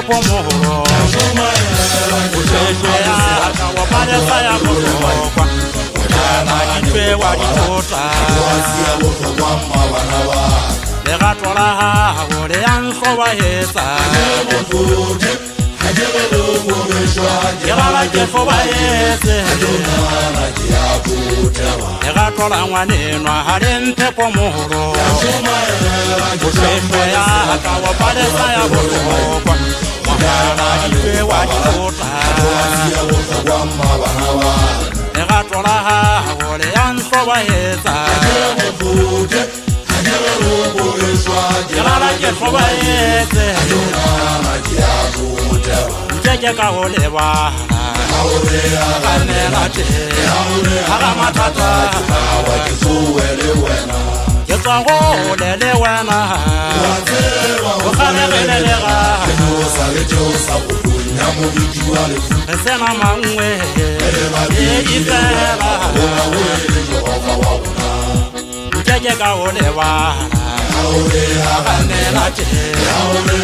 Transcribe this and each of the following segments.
mpepo moholo usheshwe yaka wapalesa ya motokwa Yana kitwe wadikota Legato la hago le anso bahesa Yelala kefo bahese Legato la ngwanenwa hale mpepo moholo usheshwe yaka wapalesa ya motokwa Yana kitwe wadikota Legato la hago le anso bahesa Yelala kefo bahese Mjeke kahole wala Kanela te Haga matata Yetwa hole le wena Ukhane gele lega Esena mangwe Ifela Mjeke kahole wala Kanela te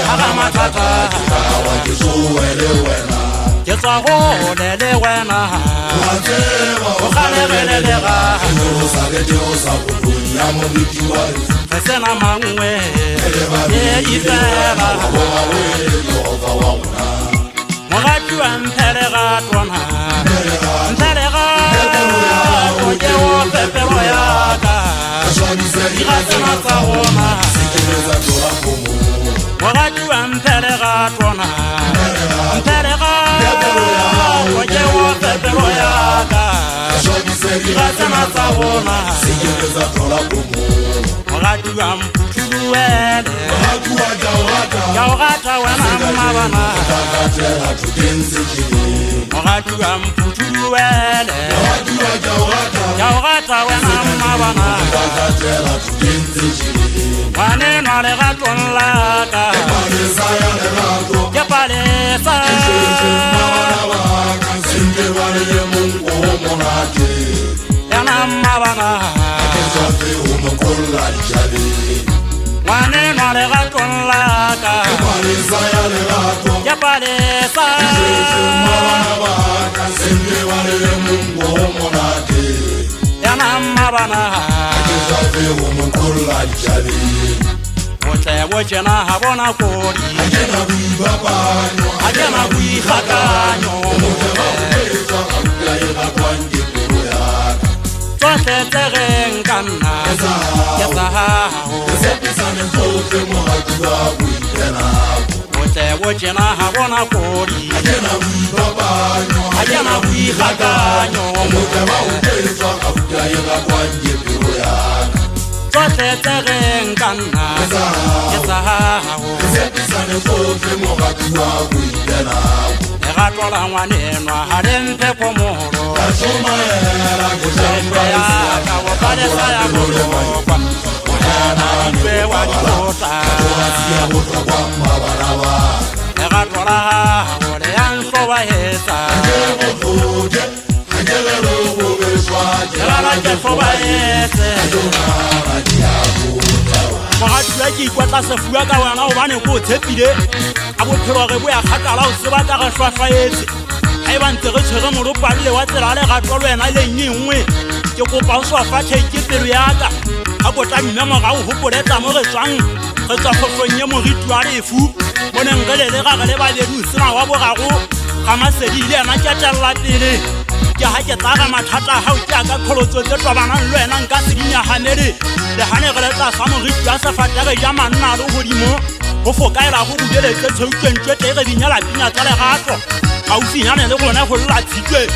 Haga matata Yetwa hole le wena Ukhane gele lega Esena mangwe Ifela Mwagatu mpelega twana Mpelega Oje wo pepero yaka Igasena sahona Mwagatu mpelega twana Mpelega Oje wo pepero yaka Igasena sahona Mwagatu mputuluwele Yaugata wena mabana Mwagatu mputuluwele Yaugata wena mabana Wanenwa legato nlaka Kepalesa Yana mabana Wanenwa legato nlaka Kepalesa Yana mabana Woche na habona kodi Ajena kui hakanyo Twate terenkana Yesa hao Woche na habona kodi Ajena kui hakanyo Twate terenkana Yesa hao Legato la ngwanenwa hale mpepo moholo Usheshwe yaka wapalesa ya motokwa Yana kitwe wadikota Legato la hago le anso bahesa Yelala kefo bahese Mwagatu ya kikwata sefuwa ka wana obane ko tshepile Abo phelo re bo ya khatala o se batla ga shwafaetse Haeba ntse re tshwere moropale wa tsela le gato lwena le nngwe Ke kopa o swa ke pelo yaka Ha bota mme mogao hopoletsa mo re tswang Re tswa khofonyeng moriti wa lefu Mone ngelele ga le ba bedu sena wa bogago Ga masedi ile yana tjatalla pele Ke ha ke tsaga mathata ha o tja ka kholotso tse tobana lwena nka sedinya hanele Le hane re letsa sa moriti wa sefatege ja manna le hodimo Ho fokaela go budeletse tsheutsentswe tere dinyala pinya tsa legato Ga o finyane le gona go lla tshitwe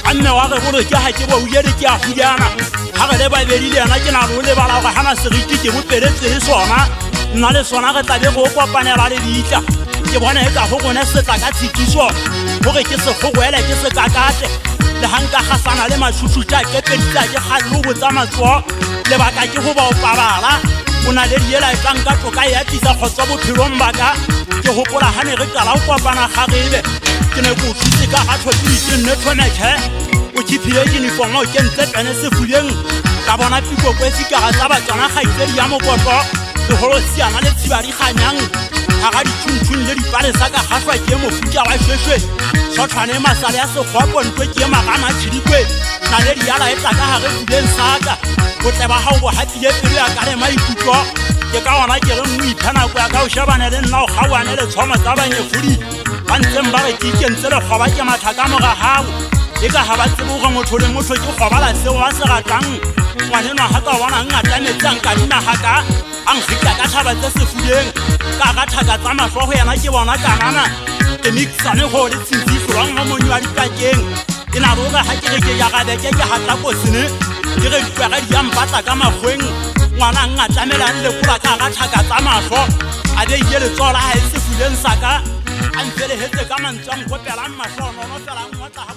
Amme wa re bolo ke ha ke bo uyele ke a hudiana Ha re le ba bedile yana ke na go le bala go hana seriti ke bopeletse le sona Nna le sona re tla be go kopanela le ditla Ke bona e ka go gone setla ka tshikiso Hore ke se gogwele ke se kakate Le hanka khasana le mashushu tja ke peditla ke khallo bo tsa matso Le baka ke go ba opabala Una le diela e tlanka toka ya tisa khotso bophelong baka Ke hopola hane re tala o kopana gagebe Ke ne go thutse ka ga tlhotse ke nne tshwanetse O tshipile uniform o ke ntse pene se fuleng Ka bona piko kwetsi ka ga tsa batsana ga itsedi ya mokotlo segolo siana le tshibadi kganyang ga ga ditšhuntšhung le dipalesa ka gaswa ke mofuta wa šešwe sotshwane masale ya segwapontwe ke magama a tšhidikwe naledi yala e tla ka gare fuleng saka botle ba gago bo gapile pelo ya ka le maikutlo ke ka gona ke re nngwe ipha nako ya ka o shebane le nna o kgaoane le tshomo tsa banyefodi ba ntseng ba re ke ikentse lekgoba ke matha ka moga gago e ka ga ba tsebe gore motho le motho ke kgobala seo ba se ratang ngwanenwa ga ka bona ngatametsang ka dinaga ka a nkgita ka thaba tse sefuleng ka ga thaka tsa matlho go yena ke bona kanana ke mixane go le tshintsi tlolwang mo monyo wa dipakeng ke na roga ga ke re ke ya gabeke ke gatla kosene ke re dikwega di ya mpatla ka magweng ngwana ngatamelang lekola ka ga thaka tsa matlho a beile letsogo la ga e sefuleng saka a mfelegetse ka mantswang gopelang matlho nono felang ngwatla